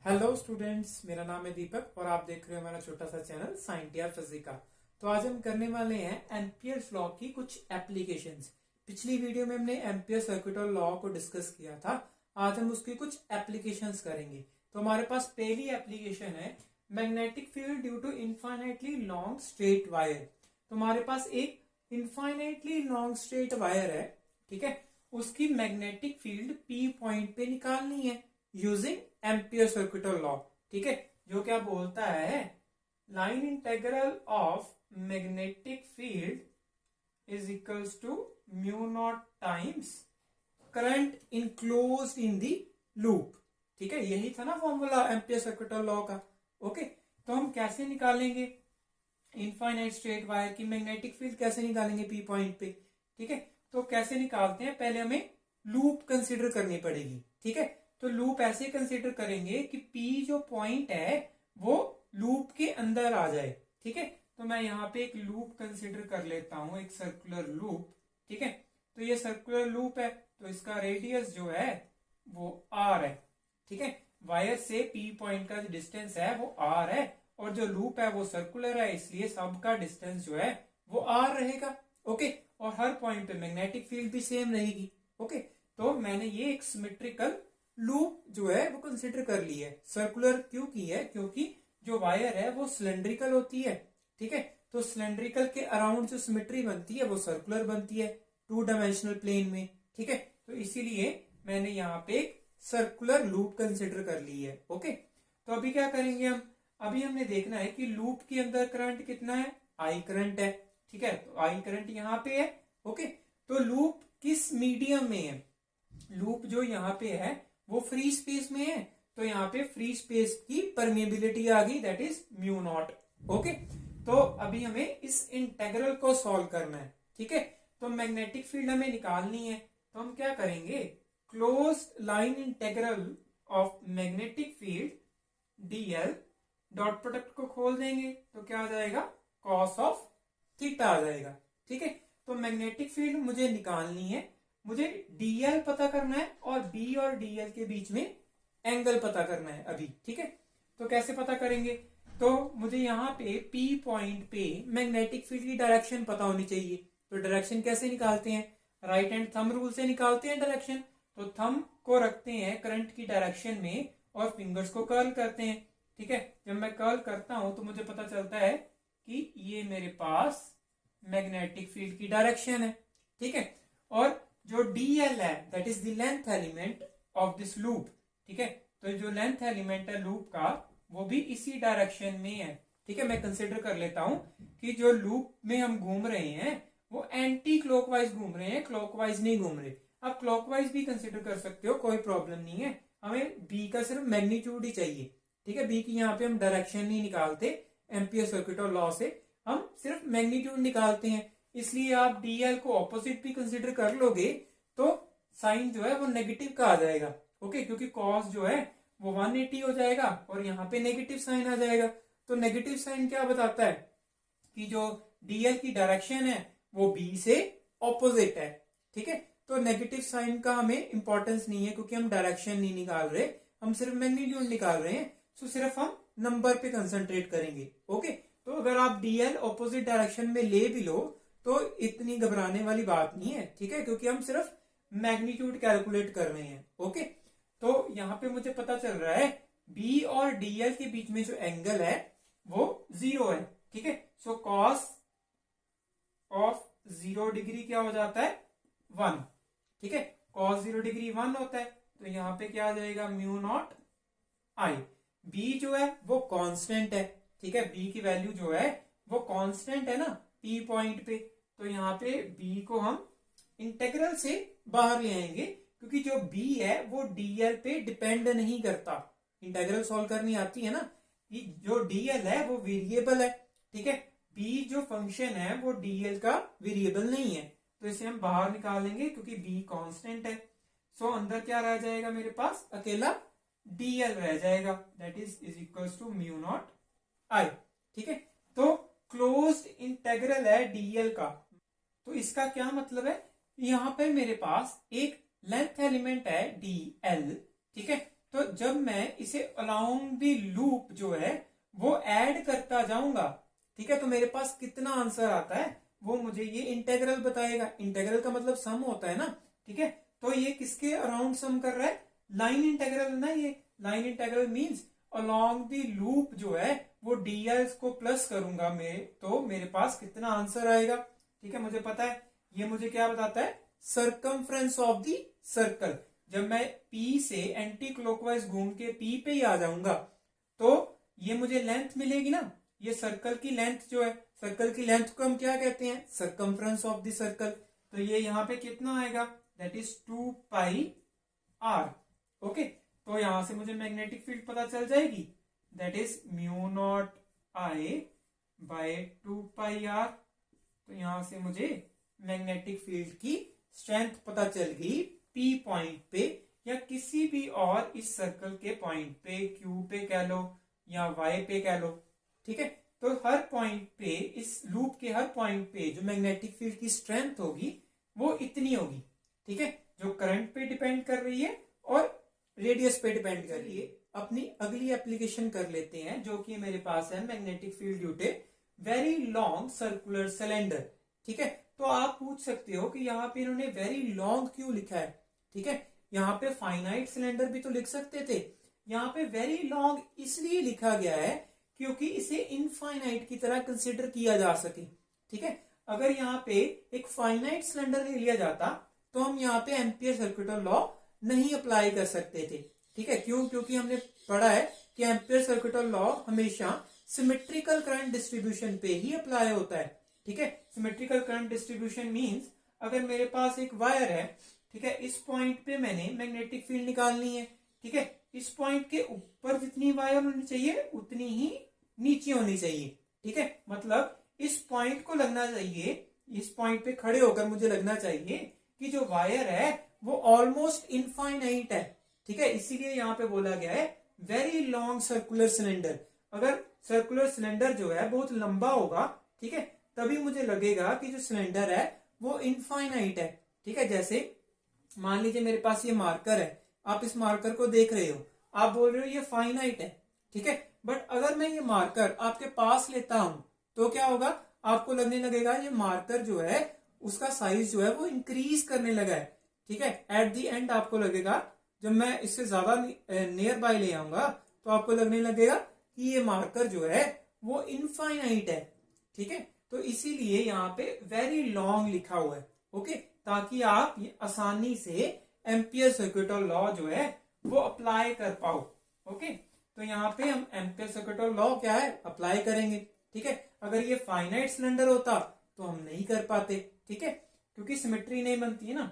Hello students, मेरा नाम है दीपक और आप देख रहे हो हमारा छोटा सा चैनल साइंटिया फिजिका। तो आज हम करने वाले हैं एम्पियर्स लॉ की कुछ एप्लीकेशंस। पिछली वीडियो में हमने एम्पियर सर्किट और लॉ को डिस्कस किया था। आज हम उसकी कुछ एप्लीकेशंस करेंगे। तो हमारे पास पहली एप्लीकेशन है magnetic field due to infinitely long straight wire. तो हमारे पास एक इनफाइनाइटली लॉन्ग स्ट्रेट वायर है, ठीक है। उसकी मैग्नेटिक फील्ड पी पॉइंट पे निकालनी है यूजिंग एम्पियर सर्किट लॉ, ठीक है। जो क्या बोलता है, line integral of magnetic field is equals to mu naught times current enclosed in the loop, ठीक है। यही था ना फॉर्मूला एम्पियर सर्किट लॉ का। ओके, तो हम कैसे निकालेंगे इनफाइनाइट स्ट्रेट वायर की मैग्नेटिक फील्ड, कैसे निकालेंगे पी पॉइंट पे, ठीक है। तो कैसे निकालते हैं, पहले हमें लूप कंसिडर करनी पड़ेगी, ठीक है। तो लूप ऐसे कंसिडर करेंगे कि पी जो पॉइंट है वो लूप के अंदर आ जाए, ठीक है। तो मैं यहाँ पे एक लूप कंसिडर कर लेता हूं, एक सर्कुलर लूप, ठीक है। तो ये सर्कुलर लूप है, तो इसका रेडियस जो है वो आर है, ठीक है। वायर से पी पॉइंट का डिस्टेंस है वो आर है, और जो लूप है वो सर्कुलर है, इसलिए सबका डिस्टेंस जो है वो आर रहेगा। ओके, और हर पॉइंट पे मैग्नेटिक फील्ड भी सेम रहेगी। ओके, तो मैंने ये एक सिमेट्रिकल लूप जो है वो कंसिडर कर ली है। सर्कुलर क्यों की है, क्योंकि जो वायर है वो सिलेंड्रिकल होती है, ठीक है। तो सिलेंड्रिकल के अराउंड जो सिमेट्री बनती है वो सर्कुलर बनती है टू डायमेंशनल प्लेन में, ठीक है। तो इसीलिए मैंने यहाँ पे एक सर्कुलर लूप कंसिडर कर ली है। ओके, तो अभी क्या करेंगे हम, अभी हमने देखना है कि लूप के अंदर करंट कितना है, आई करंट है, ठीक है। तो आई करंट यहाँ पे है। ओके, तो लूप किस मीडियम में है, लूप जो यहाँ पे है वो फ्री स्पेस में है, तो यहाँ पे फ्री स्पेस की परमेबिलिटी आ गई, that is mu not. Okay, तो अभी हमें इस इंटेग्रल को सॉल्व करना है, ठीक है। तो मैग्नेटिक फील्ड हमें निकालनी है, तो हम क्या करेंगे, closed line integral of magnetic field DL, dot product को खोल देंगे तो क्या आ जाएगा, कॉस ऑफ थीटा आ जाएगा, ठीक है। तो मैग्नेटिक फील्ड मुझे निकालनी है, मुझे डीएल पता करना है और बी और डीएल के बीच में एंगल पता करना है अभी, ठीक है। तो कैसे पता करेंगे, तो मुझे यहाँ पे पी पॉइंट पे मैग्नेटिक फील्ड की डायरेक्शन पता होनी चाहिए। तो डायरेक्शन कैसे निकालते हैं, राइट हैंड थंब रूल से निकालते हैं डायरेक्शन। तो थंब को रखते हैं करंट की डायरेक्शन में और फिंगर्स को कर्ल करते हैं, ठीक है। जब मैं कर्ल करता हूं तो मुझे पता चलता है कि ये मेरे पास मैग्नेटिक फील्ड की डायरेक्शन है, ठीक है। और जो डीएल है that is the length element of this loop, ठीक है। तो जो लेंथ एलिमेंट है लूप का वो भी इसी डायरेक्शन में है, ठीक है। मैं कंसिडर कर लेता हूं कि जो लूप में हम घूम रहे हैं वो एंटी क्लॉकवाइज घूम रहे हैं, क्लॉकवाइज नहीं घूम रहे। आप क्लॉकवाइज भी कंसिडर कर सकते हो, कोई प्रॉब्लम नहीं है। हमें बी का सिर्फ मैग्नीट्यूड ही चाहिए, ठीक है। बी की यहाँ पे हम डायरेक्शन नहीं निकालते, एम्पियर सर्किट लॉ से हम सिर्फ मैग्नीट्यूड निकालते हैं। इसलिए आप डीएल को ऑपोजिट भी कंसिडर कर लोगे तो साइन जो है वो नेगेटिव का आ जाएगा। ओके, क्योंकि कॉस जो है वो 180 हो जाएगा और यहाँ पे नेगेटिव साइन आ जाएगा। तो नेगेटिव साइन क्या बताता है कि जो डीएल की डायरेक्शन है वो बी से ऑपोजिट है, ठीक है। तो नेगेटिव साइन का हमें इंपॉर्टेंस नहीं है क्योंकि हम डायरेक्शन नहीं निकाल रहे, हम सिर्फ मैग्नीट्यूड निकाल रहे हैं। तो सिर्फ हम नंबर पे कंसंट्रेट करेंगे। ओके, तो अगर आप डीएल ऑपोजिट डायरेक्शन में ले भी लो तो इतनी घबराने वाली बात नहीं है, ठीक है, क्योंकि हम सिर्फ मैग्नीट्यूड कैलकुलेट कर रहे हैं। ओके, तो यहाँ पे मुझे पता चल रहा है बी और डीएल के बीच में जो एंगल है वो 0 है, ठीक है। सो कॉस ऑफ 0 डिग्री क्या हो जाता है, 1, ठीक है। कॉस 0 डिग्री 1 होता है, तो यहाँ पे क्या आ जाएगा, म्यू नॉट आई। बी जो है वो कांस्टेंट है, ठीक है। बी की वैल्यू जो है वो कांस्टेंट है ना पी पॉइंट पे, तो यहाँ पे बी को हम इंटेग्रल से बाहर ले आएंगे क्योंकि जो बी है वो डीएल पे डिपेंड नहीं करता। इंटेग्रल सॉल्व करनी आती है ना, कि जो डीएल है वो वेरिएबल है, ठीक है। बी जो फंक्शन है वो डीएल का वेरिएबल नहीं है, तो इसे हम बाहर निकालेंगे क्योंकि बी कांस्टेंट है। सो अंदर क्या रह जाएगा, मेरे पास अकेला डीएल रह जाएगा, that is equals to mu naught I, ठीक है। तो क्लोज्ड इंटेग्रल है डीएल का, तो इसका क्या मतलब है, यहाँ पे मेरे पास एक लेंथ एलिमेंट है डीएल, ठीक है। तो जब मैं इसे अलोंग द लूप जो है वो ऐड करता जाऊंगा, ठीक है, तो मेरे पास कितना आंसर आता है वो मुझे ये इंटेग्रल बताएगा। इंटेग्रल का मतलब सम होता है ना, ठीक है। तो ये किसके अराउंड सम कर रहा है, लाइन इंटेग्रल ना, ये line integral means along the loop जो है वो ds को प्लस करूंगा मैं, तो मेरे पास कितना आंसर आएगा, ठीक है। मुझे पता है ये मुझे क्या बताता है, सर्कमफ्रेंस ऑफ द सर्कल। जब मैं P से एंटी क्लॉकवाइज घूम के P पे ही आ जाऊंगा तो ये मुझे लेंथ मिलेगी ना, ये सर्कल की लेंथ जो है, सर्कल की लेंथ को हम क्या कहते हैं, सर्कमफ्रेंस ऑफ द सर्कल। तो ये यहाँ पे कितना आएगा, that is 2 pi r। Okay, तो यहां से मुझे मैग्नेटिक फील्ड पता चल जाएगी, that is mu naught I by 2 pi r। तो यहां से मुझे मैग्नेटिक फील्ड की स्ट्रेंथ पता चल गई P पॉइंट पे या किसी भी और इस सर्कल के पॉइंट पे, Q पे कह लो या Y पे कह लो, ठीक है। तो हर पॉइंट पे, इस लूप के हर पॉइंट पे जो मैग्नेटिक फील्ड की स्ट्रेंथ होगी वो इतनी होगी, ठीक है, जो करंट पे डिपेंड कर रही है और रेडियस पे डिपेंड कर रही है। अपनी अगली एप्लीकेशन कर लेते हैं जो कि मेरे पास है magnetic field due to very long circular cylinder, ठीक है। तो आप पूछ सकते हो कि यहाँ पे इन्होंने वेरी लॉन्ग क्यों लिखा है, ठीक है। यहाँ पे फाइनाइट सिलेंडर भी तो लिख सकते थे, यहाँ पे वेरी लॉन्ग इसलिए लिखा गया है क्योंकि इसे इनफाइनाइट की तरह कंसिडर किया जा सके, ठीक है। अगर यहाँ पे एक फाइनाइट सिलेंडर ले लिया जाता तो हम यहाँ पे एम्पियर सर्किटल लॉ नहीं अप्लाई कर सकते थे, ठीक है। क्यों, क्योंकि हमने पढ़ा है कि एम्पियर सर्किटल लॉ हमेशा सिमेट्रिकल करंट डिस्ट्रीब्यूशन पे ही अप्लाई होता है, ठीक है। सिमेट्रिकल करंट डिस्ट्रीब्यूशन मींस अगर मेरे पास एक वायर है, ठीक है, इस पॉइंट पे मैंने मैग्नेटिक फील्ड निकालनी है, ठीक है, इस पॉइंट के ऊपर जितनी वायर होनी चाहिए उतनी ही नीचे होनी चाहिए, ठीक है। मतलब इस पॉइंट को लगना चाहिए, इस पॉइंट पे खड़े होकर मुझे लगना चाहिए कि जो वायर है वो ऑलमोस्ट इनफाइनाइट है, ठीक है। इसीलिए यहाँ पे बोला गया है वेरी लॉन्ग सर्कुलर सिलेंडर। अगर सर्कुलर सिलेंडर जो है बहुत लंबा होगा, ठीक है, तभी मुझे लगेगा कि जो सिलेंडर है वो इनफाइनाइट है, ठीक है। जैसे मान लीजिए मेरे पास ये मार्कर है, आप इस मार्कर को देख रहे हो, आप बोल रहे हो ये फाइनाइट है, ठीक है। बट अगर मैं ये मार्कर आपके पास लेता हूं तो क्या होगा, आपको लगने लगेगा ये मार्कर जो है उसका साइज जो है वो इंक्रीज करने लगा है, ठीक है। एट दी एंड आपको लगेगा, जब मैं इससे ज्यादा नियर बाय ले आऊंगा तो आपको लगने लगेगा कि ये मार्कर जो है वो इनफाइनाइट है, ठीक है। तो इसीलिए यहाँ पे वेरी लॉन्ग लिखा हुआ है, ओके, ताकि आप ये आसानी से एम्पियर सर्किटल लॉ जो है वो अप्लाई कर पाओ, ओके। तो यहाँ पे हम एम्पियर सर्किटल लॉ क्या है अप्लाई करेंगे, ठीक है। अगर ये फाइनाइट सिलेंडर होता तो हम नहीं कर पाते, ठीक है, क्योंकि सिमेट्री नहीं बनती है ना।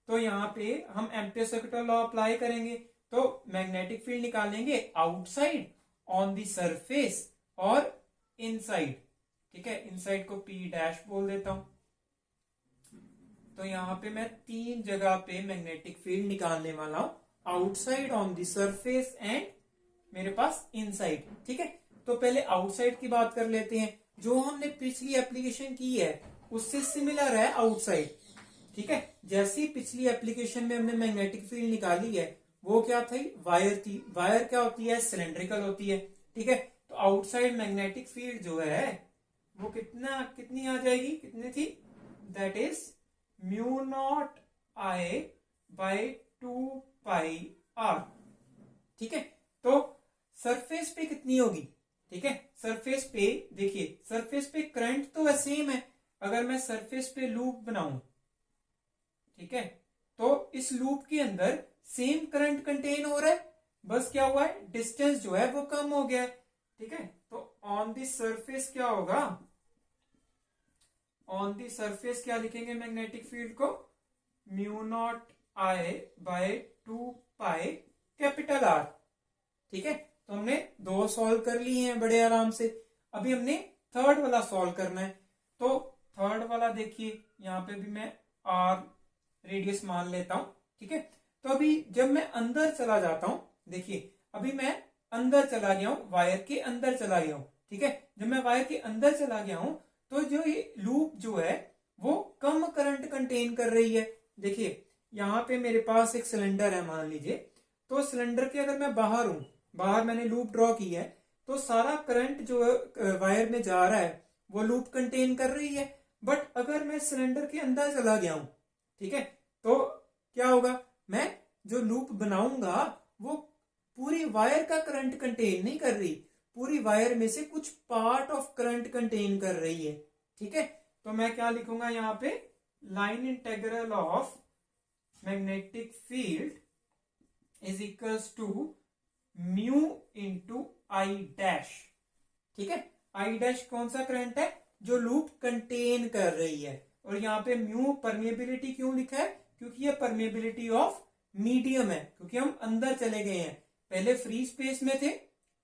तो यहाँ पे हम एम्पियर सर्किटल लॉ अप्लाई करेंगे, तो मैग्नेटिक फील्ड निकालेंगे आउटसाइड, ऑन द सरफेस और इनसाइड, ठीक है। इनसाइड को P डैश बोल देता हूं। तो यहाँ पे मैं 3 जगह पे मैग्नेटिक फील्ड निकालने वाला हूं, outside, on the surface and मेरे पास इनसाइड, ठीक है। तो पहले आउटसाइड की बात कर लेते हैं। जो हमने पिछली एप्लीकेशन की है उससे सिमिलर है आउटसाइड, ठीक है। जैसी पिछली एप्लीकेशन में हमने मैग्नेटिक फील्ड निकाली है वो क्या थी, वायर थी। वायर क्या होती है, सिलेंड्रिकल होती है, ठीक है। तो आउटसाइड मैग्नेटिक फील्ड जो है वो कितनी आ जाएगी, कितनी थी, that is mu naught I by 2 pi r, ठीक है। तो सरफेस पे कितनी होगी, ठीक है। सरफेस पे देखिए, सरफेस पे करंट तो सेम है। अगर मैं सरफेस पे लूप बनाऊं, ठीक है, तो इस लूप के अंदर सेम करंट कंटेन हो रहा है, बस क्या हुआ है, डिस्टेंस जो है वो कम हो गया है, ठीक है। तो ऑन द सरफेस क्या होगा, ऑन द सरफेस क्या लिखेंगे मैग्नेटिक फील्ड को, mu naught I by 2 pi capital R, ठीक है। तो हमने 2 सॉल्व कर लिए हैं बड़े आराम से। अभी हमने थर्ड वाला सॉल्व करना है। तो थर्ड वाला देखिए, यहाँ पे भी मैं R रेडियस मान लेता हूं, ठीक है। तो अभी जब मैं अंदर चला जाता हूं, देखिए अभी मैं अंदर चला गया हूं, वायर के अंदर चला गया हूं, ठीक है। जब मैं वायर के अंदर चला गया हूं तो जो ये लूप जो है वो कम करंट कंटेन कर रही है। देखिए यहाँ पे मेरे पास एक सिलेंडर है मान लीजिए, तो सिलेंडर के अगर मैं बाहर हूं, बाहर मैंने लूप ड्रॉ की है, तो सारा करंट जो वायर में जा रहा है वो लूप कंटेन कर रही है। बट अगर मैं सिलेंडर के अंदर चला गया हूं, ठीक है, तो क्या होगा, मैं जो लूप बनाऊंगा वो पूरी वायर का करंट कंटेन नहीं कर रही, पूरी वायर में से कुछ पार्ट ऑफ करंट कंटेन कर रही है। ठीक है, तो मैं क्या लिखूंगा यहाँ पे, line integral of magnetic field is equals to mu into I dash. ठीक है, आई डैश कौन सा करंट है, जो लूप कंटेन कर रही है। और यहाँ पे म्यू परमेबिलिटी क्यों लिखा है, क्योंकि ये परमेबिलिटी ऑफ मीडियम है, क्योंकि हम अंदर चले गए हैं, पहले फ्री स्पेस में थे,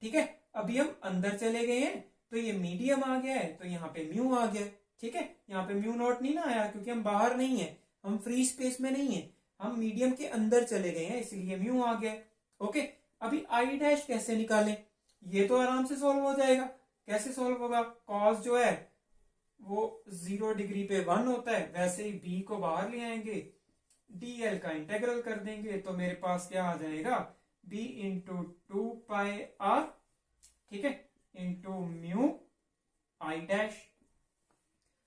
ठीक है, अभी हम अंदर चले गए हैं, तो ये मीडियम आ गया है, तो यहाँ पे म्यू आ गया। ठीक है, यहाँ पे म्यू नॉट नहीं ना आया, क्योंकि हम बाहर नहीं है, हम फ्री स्पेस में नहीं है, हम मीडियम के अंदर चले गए हैं, इसलिए म्यू आ गया। ओके, अभी आई डैश कैसे निकालें, ये तो आराम से सॉल्व हो जाएगा। कैसे सॉल्व होगा, कॉस जो है वो 0 डिग्री पे 1 होता है, वैसे ही बी को बाहर ले आएंगे, डीएल का इंटेग्रल कर देंगे, तो मेरे पास क्या आ जाएगा, बी इंटू 2πr, ठीक है, इंटू म्यू आई डैश।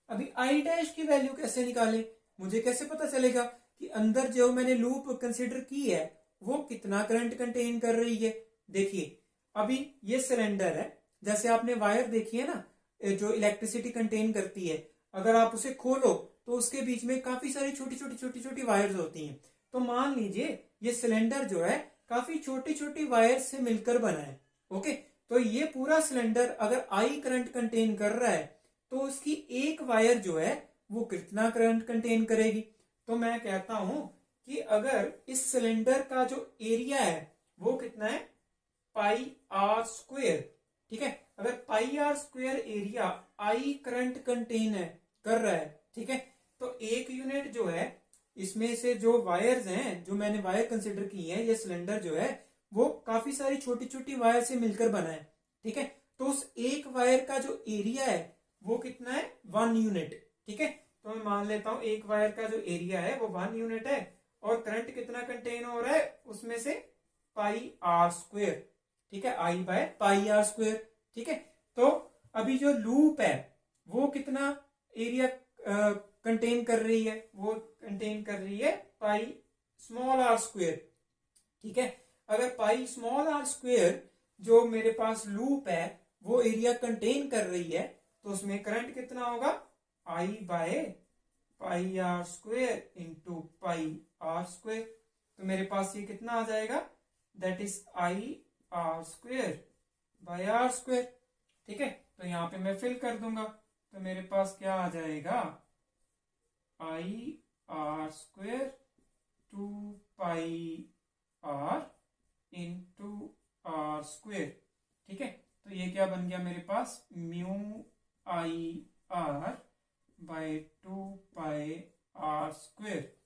अभी आई डैश की वैल्यू कैसे निकालें, मुझे कैसे पता चलेगा कि अंदर जो मैंने लूप कंसीडर की है वो कितना करंट कंटेन कर रही है। देखिए, अभी ये सिलेंडर है, जैसे आपने वायर देखी है ना जो इलेक्ट्रिसिटी कंटेन करती है, अगर आप उसे खोलो तो उसके बीच में काफी सारी छोटी छोटी वायर्स होती हैं। तो मान लीजिए ये सिलेंडर जो है काफी छोटी छोटी वायर से मिलकर बना है। ओके, तो ये पूरा सिलेंडर अगर आई करंट कंटेन कर रहा है तो उसकी एक वायर जो है वो कितना करंट कंटेन करेगी। तो मैं कहता हूं कि अगर इस सिलेंडर का जो एरिया है वो कितना है, पाई आर स्क्वेयर। ठीक है, अगर pi R square area I current contain कर रहा है, ठीक है, तो एक यूनिट जो है इसमें से जो वायर्स हैं, जो मैंने वायर कंसिडर की है, ये सिलेंडर जो है वो काफी सारी छोटी छोटी वायर से मिलकर बना है। ठीक है, तो उस एक वायर का जो एरिया है वो कितना है, 1 यूनिट। ठीक है, तो मैं मान लेता हूं एक वायर का जो एरिया है वो 1 यूनिट है, और करंट कितना कंटेन हो रहा है उसमें से, पाई आर स्क्वेयर। ठीक है, I by pi R square. ठीक है, तो अभी जो लूप है वो कितना एरिया कंटेन कर रही है, वो कंटेन कर रही है पाई स्मॉल आर स्क्वेयर। ठीक है, अगर पाई स्मॉल आर स्क्वेयर जो मेरे पास लूप है वो एरिया कंटेन कर रही है, तो उसमें करंट कितना होगा, I by pi R square into pi R square. तो मेरे पास ये कितना आ जाएगा, that is I R square by R square. ठीक है, तो यहां पे मैं फिल कर दूंगा, तो मेरे पास क्या आ जाएगा, I R square 2πr into R square. ठीक है, तो ये क्या बन गया मेरे पास, mu I R by 2πr square.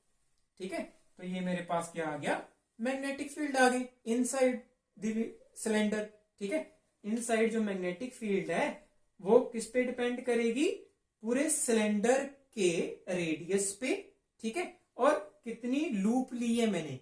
ठीक है, तो ये मेरे पास क्या आ गया, मैग्नेटिक फील्ड आ गई इनसाइड द सिलेंडर। ठीक है, इनसाइड जो मैग्नेटिक फील्ड है वो किस पे डिपेंड करेगी, पूरे सिलेंडर के रेडियस पे। ठीक है, और कितनी लूप ली है मैंने।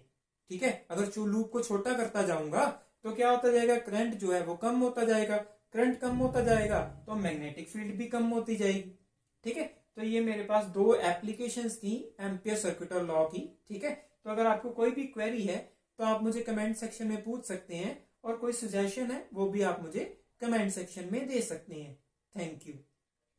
ठीक है, अगर जो लूप को छोटा करता जाऊंगा तो क्या होता जाएगा, करंट जो है वो कम होता जाएगा, करंट कम होता जाएगा तो मैग्नेटिक फील्ड भी कम होती जाएगी। ठीक है, तो ये मेरे पास 2 एप्लीकेशंस थी एम्पियर सर्किटल लॉ की। ठीक है, तो अगर आपको कोई भी क्वेरी है तो आप मुझे कमेंट सेक्शन में पूछ सकते हैं, और कोई सजेशन है वो भी आप मुझे कमेंट सेक्शन में दे सकते हैं। Thank you.